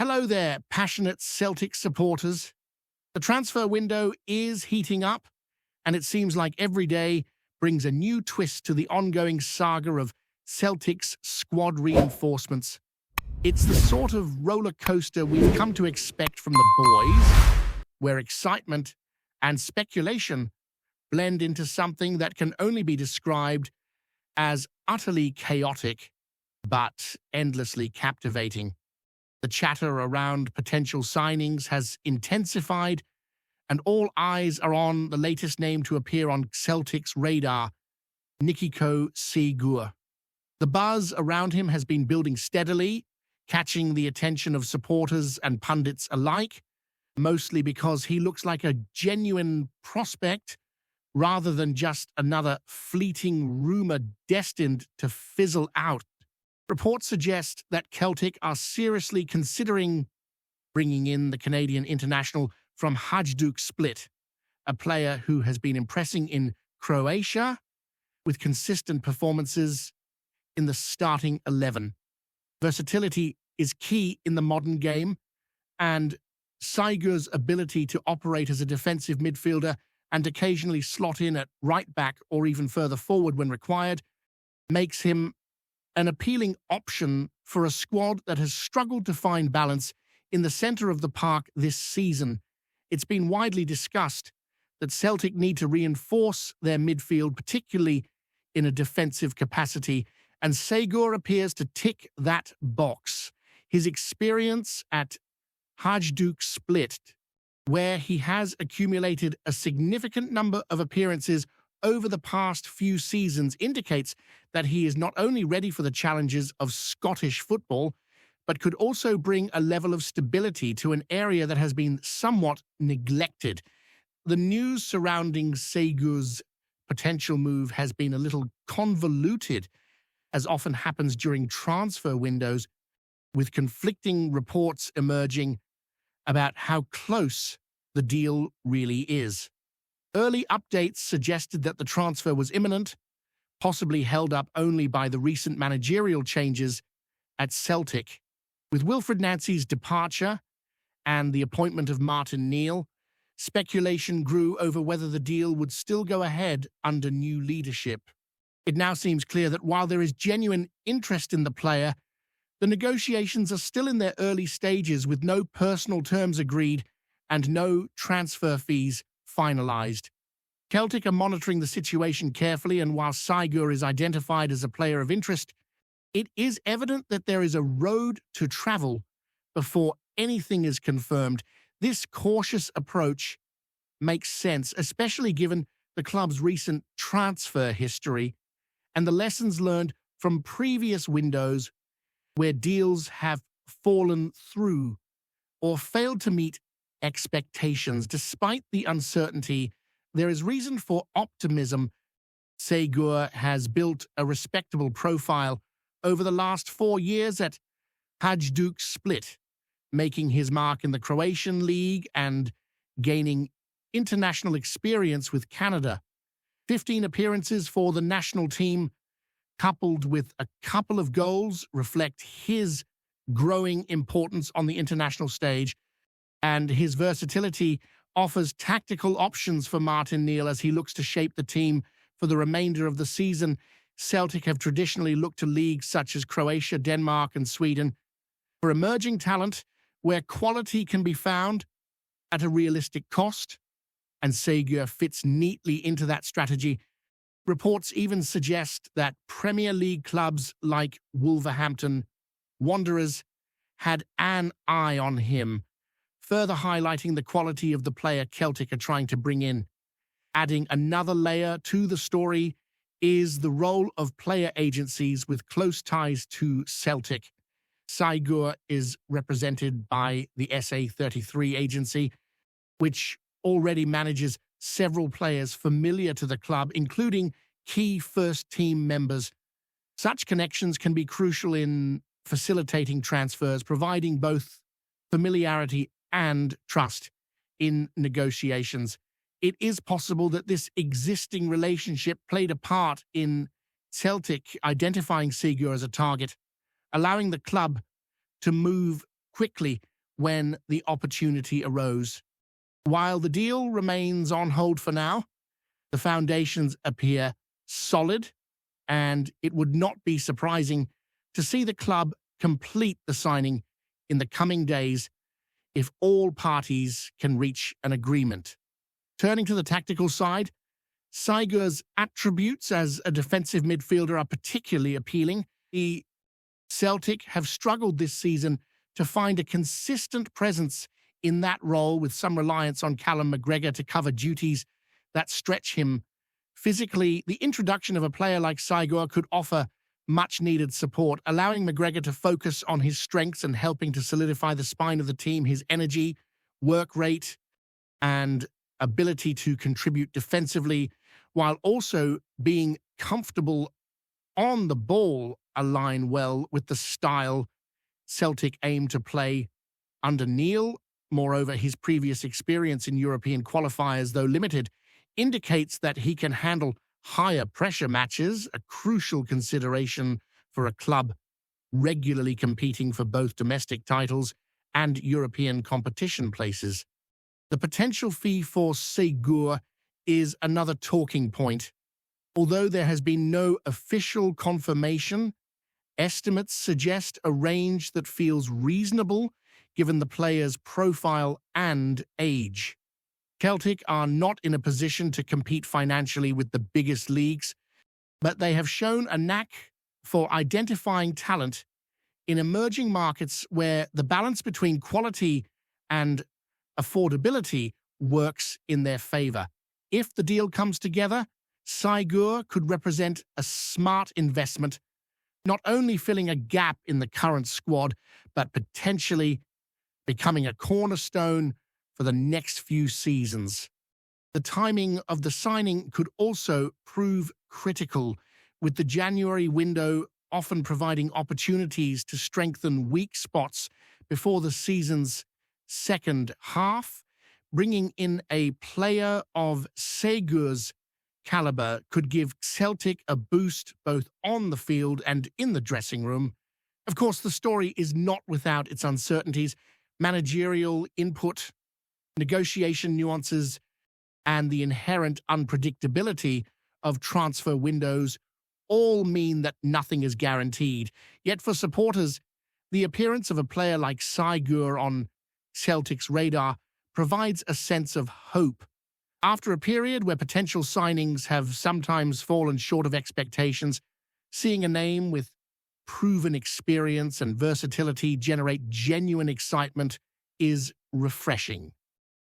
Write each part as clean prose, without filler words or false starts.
Hello there, passionate Celtic supporters. The transfer window is heating up, and it seems like every day brings a new twist to the ongoing saga of Celtic's squad reinforcements. It's the sort of roller coaster we've come to expect from the boys, where excitement and speculation blend into something that can only be described as utterly chaotic, but endlessly captivating. The chatter around potential signings has intensified, and all eyes are on the latest name to appear on Celtic's radar, Nikiko Segur. The buzz around him has been building steadily, catching the attention of supporters and pundits alike, mostly because he looks like a genuine prospect rather than just another fleeting rumor destined to fizzle out. Reports suggest that Celtic are seriously considering bringing in the Canadian international from Hajduk Split, a player who has been impressing in Croatia with consistent performances in the starting 11. Versatility is key in the modern game, and Sigur's ability to operate as a defensive midfielder and occasionally slot in at right back or even further forward when required makes him an appealing option for a squad that has struggled to find balance in the centre of the park this season. It's been widely discussed that Celtic need to reinforce their midfield, particularly in a defensive capacity, and Segur appears to tick that box. His experience at Hajduk Split, where he has accumulated a significant number of appearances over the past few seasons, indicates that he is not only ready for the challenges of Scottish football, but could also bring a level of stability to an area that has been somewhat neglected. The news surrounding Segur's potential move has been a little convoluted, as often happens during transfer windows, with conflicting reports emerging about how close the deal really is. Early updates suggested that the transfer was imminent, possibly held up only by the recent managerial changes at Celtic. With Wilfred Nancy's departure and the appointment of Martin Neal, speculation grew over whether the deal would still go ahead under new leadership. It now seems clear that while there is genuine interest in the player, the negotiations are still in their early stages with no personal terms agreed and no transfer fees finalized. Celtic are monitoring the situation carefully, and while Segur is identified as a player of interest, it is evident that there is a road to travel before anything is confirmed. This cautious approach makes sense, especially given the club's recent transfer history and the lessons learned from previous windows where deals have fallen through or failed to meet expectations. Despite the uncertainty, there is reason for optimism. Segur has built a respectable profile over the last 4 years at Hajduk Split, making his mark in the Croatian league and gaining international experience with Canada. 15 appearances for the national team, coupled with a couple of goals, reflect his growing importance on the international stage, and his versatility offers tactical options for Martin Neal as he looks to shape the team for the remainder of the season. Celtic have traditionally looked to leagues such as Croatia, Denmark, and Sweden for emerging talent where quality can be found at a realistic cost, and Segur fits neatly into that strategy. Reports even suggest that Premier League clubs like Wolverhampton Wanderers had an eye on him, further highlighting the quality of the player Celtic are trying to bring in. Adding another layer to the story is the role of player agencies with close ties to Celtic. Segur is represented by the SA33 agency, which already manages several players familiar to the club, including key first-team members. Such connections can be crucial in facilitating transfers, providing both familiarity and trust in negotiations. It is possible that this existing relationship played a part in Celtic identifying Segur as a target, allowing the club to move quickly when the opportunity arose. While the deal remains on hold for now, the foundations appear solid, and it would not be surprising to see the club complete the signing in the coming days if all parties can reach an agreement. Turning to the tactical side, Sigur's attributes as a defensive midfielder are particularly appealing. The Celtic have struggled this season to find a consistent presence in that role, with some reliance on Callum McGregor to cover duties that stretch him physically. The introduction of a player like Sigur could offer much-needed support, allowing McGregor to focus on his strengths and helping to solidify the spine of the team. His energy, work rate, and ability to contribute defensively while also being comfortable on the ball align well with the style Celtic aim to play under Neil. Moreover, his previous experience in European qualifiers, though limited, indicates that he can handle higher pressure matches, a crucial consideration for a club regularly competing for both domestic titles and European competition places. The potential fee for Sigur is another talking point. Although there has been no official confirmation, estimates suggest a range that feels reasonable given the player's profile and age. Celtic are not in a position to compete financially with the biggest leagues, but they have shown a knack for identifying talent in emerging markets where the balance between quality and affordability works in their favor. If the deal comes together, Sigur could represent a smart investment, not only filling a gap in the current squad, but potentially becoming a cornerstone for the next few seasons. The timing of the signing could also prove critical, with the January window often providing opportunities to strengthen weak spots before the season's second half. Bringing in a player of Sigur's caliber could give Celtic a boost both on the field and in the dressing room. Of course, the story is not without its uncertainties. Managerial input, negotiation nuances, and the inherent unpredictability of transfer windows all mean that nothing is guaranteed. Yet for supporters, the appearance of a player like Sigur on Celtic's radar provides a sense of hope. After a period where potential signings have sometimes fallen short of expectations, seeing a name with proven experience and versatility generate genuine excitement is refreshing.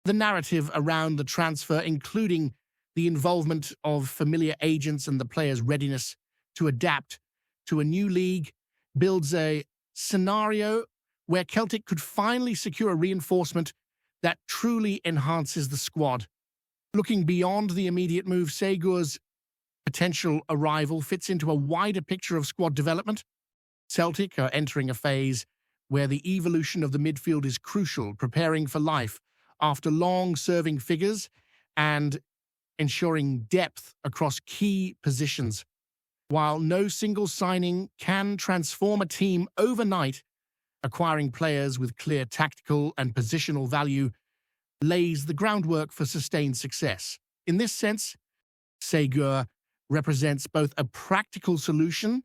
The narrative around the transfer, including the involvement of familiar agents and the player's readiness to adapt to a new league, builds a scenario where Celtic could finally secure a reinforcement that truly enhances the squad. Looking beyond the immediate move, Sigur's potential arrival fits into a wider picture of squad development. Celtic are entering a phase where the evolution of the midfield is crucial, preparing for life after long-serving figures and ensuring depth across key positions. While no single signing can transform a team overnight, acquiring players with clear tactical and positional value lays the groundwork for sustained success. In this sense, Sigur represents both a practical solution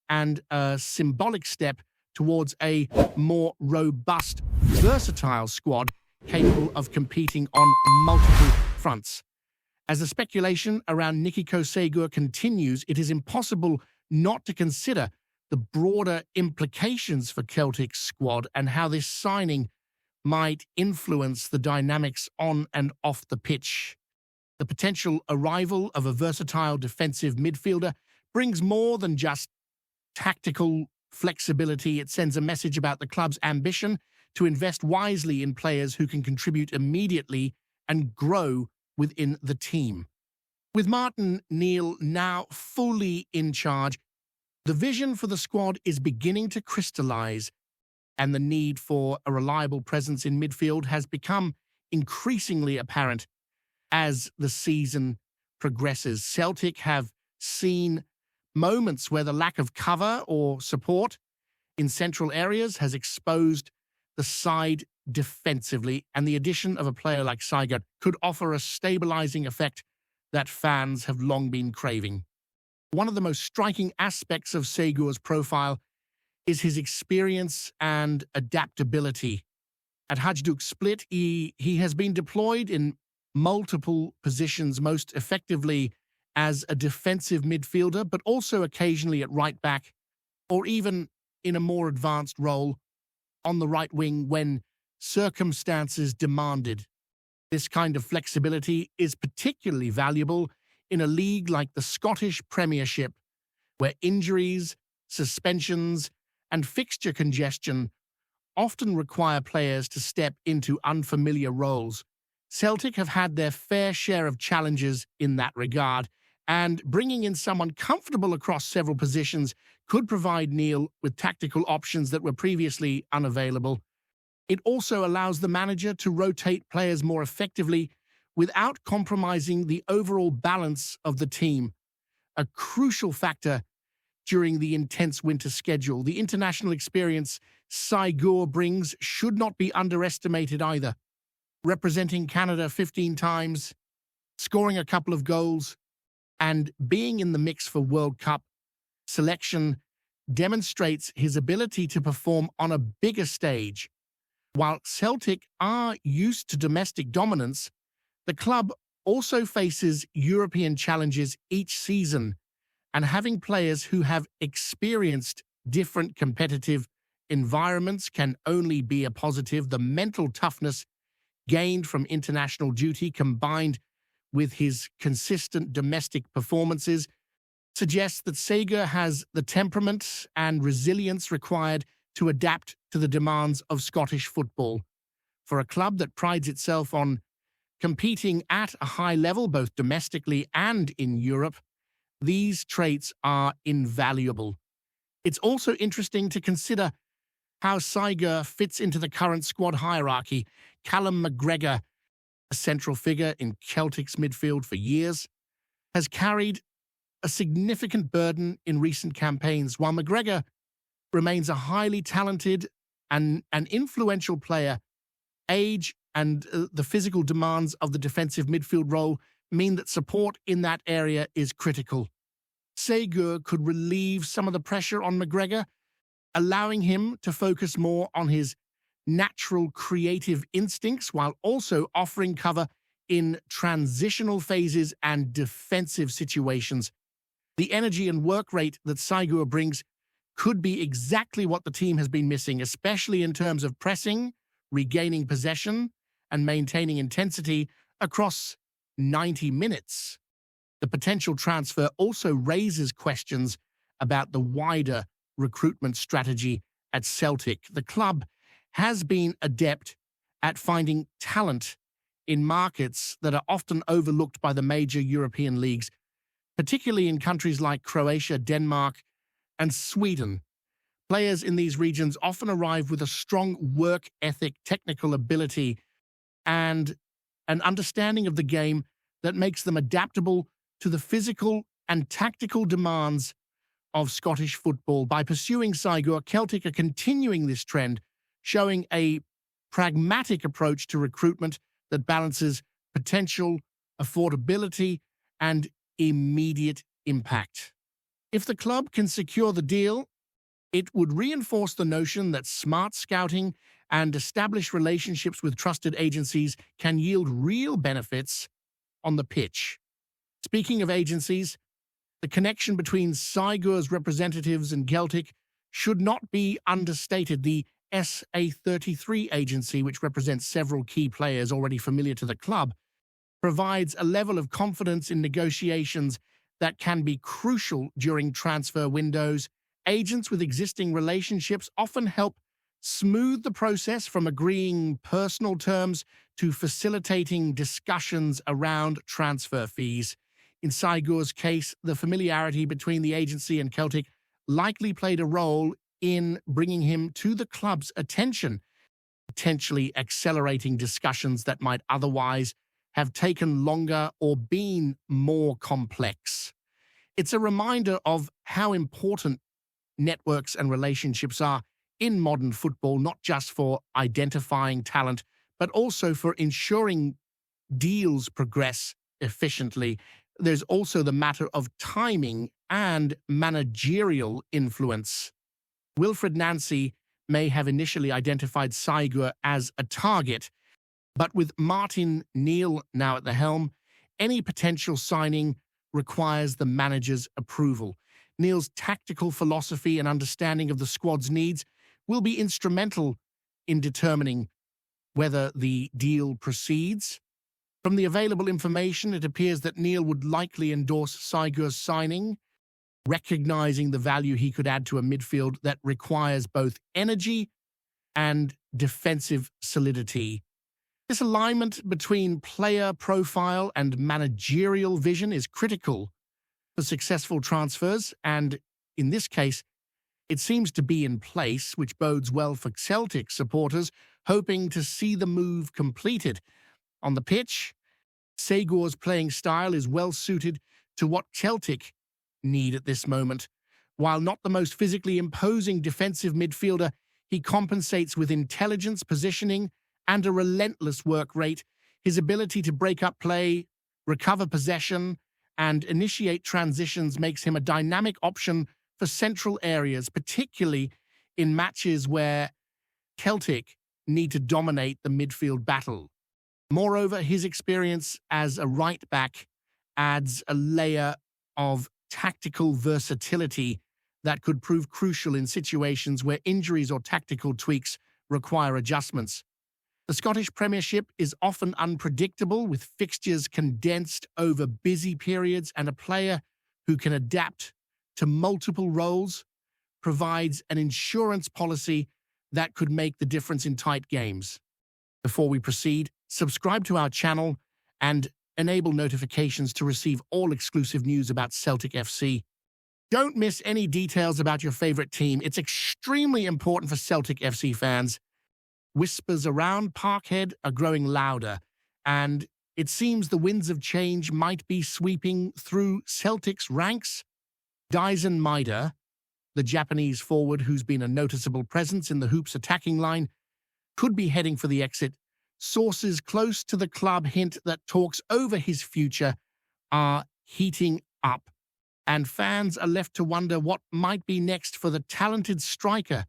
and a symbolic step towards a more robust, versatile squad capable of competing on multiple fronts. As the speculation around Nikiko Sigur continues, it is impossible not to consider the broader implications for Celtic's squad and how this signing might influence the dynamics on and off the pitch. The potential arrival of a versatile defensive midfielder brings more than just tactical flexibility. It sends a message about the club's ambition to invest wisely in players who can contribute immediately and grow within the team. With Martin Neil now fully in charge, the vision for the squad is beginning to crystallize, and the need for a reliable presence in midfield has become increasingly apparent as the season progresses. Celtic have seen moments where the lack of cover or support in central areas has exposed the side defensively, and the addition of a player like Saiga could offer a stabilizing effect that fans have long been craving. One of the most striking aspects of Segur's profile is his experience and adaptability. At Hajduk Split, he has been deployed in multiple positions, most effectively as a defensive midfielder, but also occasionally at right back, or even in a more advanced role on the right wing when circumstances demanded. This kind of flexibility is particularly valuable in a league like the Scottish Premiership, where injuries, suspensions, and fixture congestion often require players to step into unfamiliar roles. Celtic have had their fair share of challenges in that regard, and bringing in someone comfortable across several positions could provide Neil with tactical options that were previously unavailable. It also allows the manager to rotate players more effectively without compromising the overall balance of the team, a crucial factor during the intense winter schedule. The international experience Saigur brings should not be underestimated either. Representing Canada 15 times, scoring a couple of goals, and being in the mix for World Cup selection demonstrates his ability to perform on a bigger stage. While Celtic are used to domestic dominance, the club also faces European challenges each season, and having players who have experienced different competitive environments can only be a positive. The mental toughness gained from international duty, combined with his consistent domestic performances, suggests that Saigur has the temperament and resilience required to adapt to the demands of Scottish football. For a club that prides itself on competing at a high level, both domestically and in Europe, these traits are invaluable. It's also interesting to consider how Saigur fits into the current squad hierarchy. Callum McGregor, a central figure in Celtic's midfield for years, has carried a significant burden in recent campaigns. While McGregor remains a highly talented and an influential player, age and the physical demands of the defensive midfield role mean that support in that area is critical. Saigur could relieve some of the pressure on McGregor, allowing him to focus more on his natural creative instincts while also offering cover in transitional phases and defensive situations. The energy and work rate that Saigur brings could be exactly what the team has been missing, especially in terms of pressing, regaining possession, and maintaining intensity across 90 minutes. The potential transfer also raises questions about the wider recruitment strategy at Celtic. The club has been adept at finding talent in markets that are often overlooked by the major European leagues, particularly in countries like Croatia, Denmark, and Sweden. Players in these regions often arrive with a strong work ethic, technical ability, and an understanding of the game that makes them adaptable to the physical and tactical demands of Scottish football. By pursuing Saigur, Celtic are continuing this trend, showing a pragmatic approach to recruitment that balances potential, affordability, and immediate impact. If the club can secure the deal, it would reinforce the notion that smart scouting and established relationships with trusted agencies can yield real benefits on the pitch. Speaking of agencies, the connection between Saigur's representatives and Celtic should not be understated. The SA33 agency, which represents several key players already familiar to the club, provides a level of confidence in negotiations that can be crucial during transfer windows. Agents with existing relationships often help smooth the process, from agreeing personal terms to facilitating discussions around transfer fees. In Saigur's case, the familiarity between the agency and Celtic likely played a role in bringing him to the club's attention, potentially accelerating discussions that might otherwise have taken longer or been more complex. It's a reminder of how important networks and relationships are in modern football, not just for identifying talent, but also for ensuring deals progress efficiently. There's also the matter of timing and managerial influence. Wilfred Nancy may have initially identified Saigur as a target, but with Martin Neil now at the helm, any potential signing requires the manager's approval. Neil's tactical philosophy and understanding of the squad's needs will be instrumental in determining whether the deal proceeds. From the available information, it appears that Neil would likely endorse Saigur's signing, recognizing the value he could add to a midfield that requires both energy and defensive solidity. This alignment between player profile and managerial vision is critical for successful transfers, and in this case, it seems to be in place, which bodes well for Celtic supporters hoping to see the move completed. On the pitch, Saigur's playing style is well suited to what Celtic need at this moment. While not the most physically imposing defensive midfielder, he compensates with intelligence, positioning, and a relentless work rate. His ability to break up play, recover possession, and initiate transitions makes him a dynamic option for central areas, particularly in matches where Celtic need to dominate the midfield battle. Moreover, his experience as a right-back adds a layer of tactical versatility that could prove crucial in situations where injuries or tactical tweaks require adjustments. The Scottish Premiership is often unpredictable, with fixtures condensed over busy periods, and a player who can adapt to multiple roles provides an insurance policy that could make the difference in tight games. Before we proceed, subscribe to our channel and enable notifications to receive all exclusive news about Celtic FC. Don't miss any details about your favorite team. It's extremely important for Celtic FC fans. Whispers around Parkhead are growing louder, and it seems the winds of change might be sweeping through Celtic's ranks. Daizen Maeda, the Japanese forward who's been a noticeable presence in the Hoops attacking line, could be heading for the exit. Sources close to the club hint that talks over his future are heating up, and fans are left to wonder what might be next for the talented striker.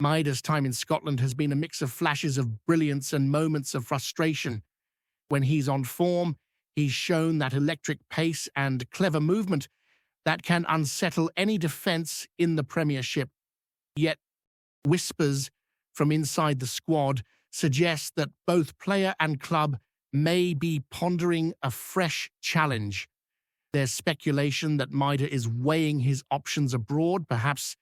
Maeda's time in Scotland has been a mix of flashes of brilliance and moments of frustration. When he's on form, he's shown that electric pace and clever movement that can unsettle any defence in the Premiership. Yet, whispers from inside the squad suggest that both player and club may be pondering a fresh challenge. There's speculation that Maeda is weighing his options abroad, perhaps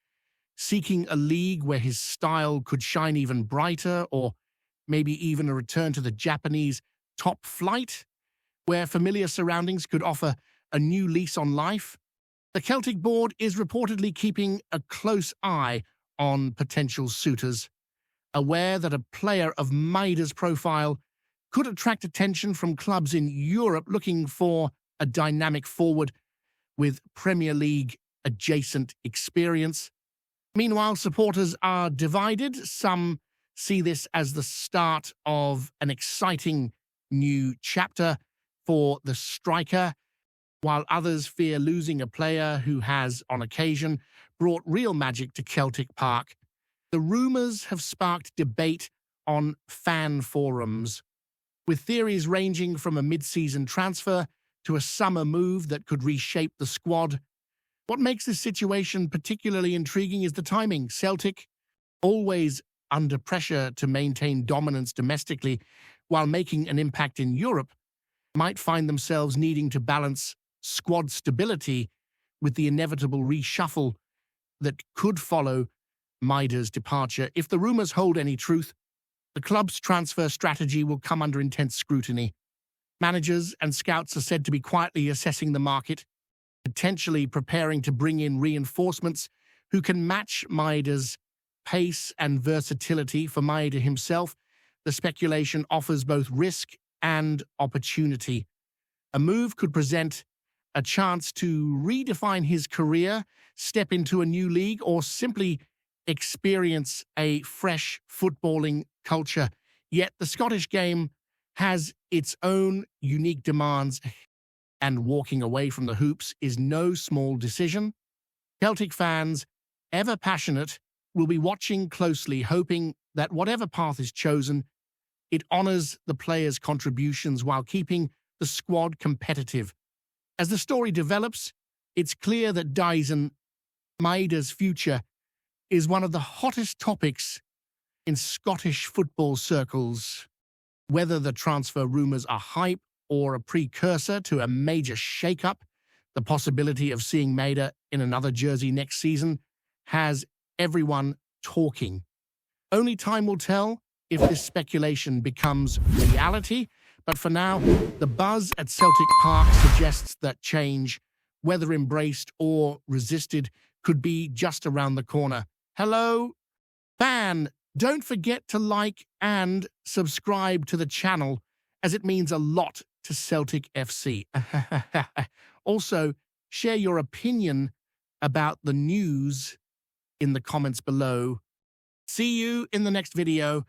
seeking a league where his style could shine even brighter, or maybe even a return to the Japanese top flight, where familiar surroundings could offer a new lease on life. The Celtic board is reportedly keeping a close eye on potential suitors, aware that a player of Maeda's profile could attract attention from clubs in Europe looking for a dynamic forward with Premier League adjacent experience. Meanwhile, supporters are divided. Some see this as the start of an exciting new chapter for the striker, while others fear losing a player who has, on occasion, brought real magic to Celtic Park. The rumours have sparked debate on fan forums, with theories ranging from a mid-season transfer to a summer move that could reshape the squad. What makes this situation particularly intriguing is the timing. Celtic, always under pressure to maintain dominance domestically while making an impact in Europe, might find themselves needing to balance squad stability with the inevitable reshuffle that could follow Maeda's departure. If the rumours hold any truth, the club's transfer strategy will come under intense scrutiny. Managers and scouts are said to be quietly assessing the market, potentially preparing to bring in reinforcements who can match Maeda's pace and versatility. For Maeda himself, the speculation offers both risk and opportunity. A move could present a chance to redefine his career, step into a new league, or simply experience a fresh footballing culture. Yet the Scottish game has its own unique demands, and walking away from the hoops is no small decision. Celtic fans, ever passionate, will be watching closely, hoping that whatever path is chosen, it honours the players' contributions while keeping the squad competitive. As the story develops, it's clear that Daizen Maeda's future is one of the hottest topics in Scottish football circles. Whether the transfer rumours are hype or a precursor to a major shake-up, the possibility of seeing Maeda in another jersey next season has everyone talking. Only time will tell if this speculation becomes reality, but for now, the buzz at Celtic Park suggests that change, whether embraced or resisted, could be just around the corner. Hello, fan! Don't forget to like and subscribe to the channel, as it means a lot to Celtic FC. Also, share your opinion about the news in the comments below. See you in the next video.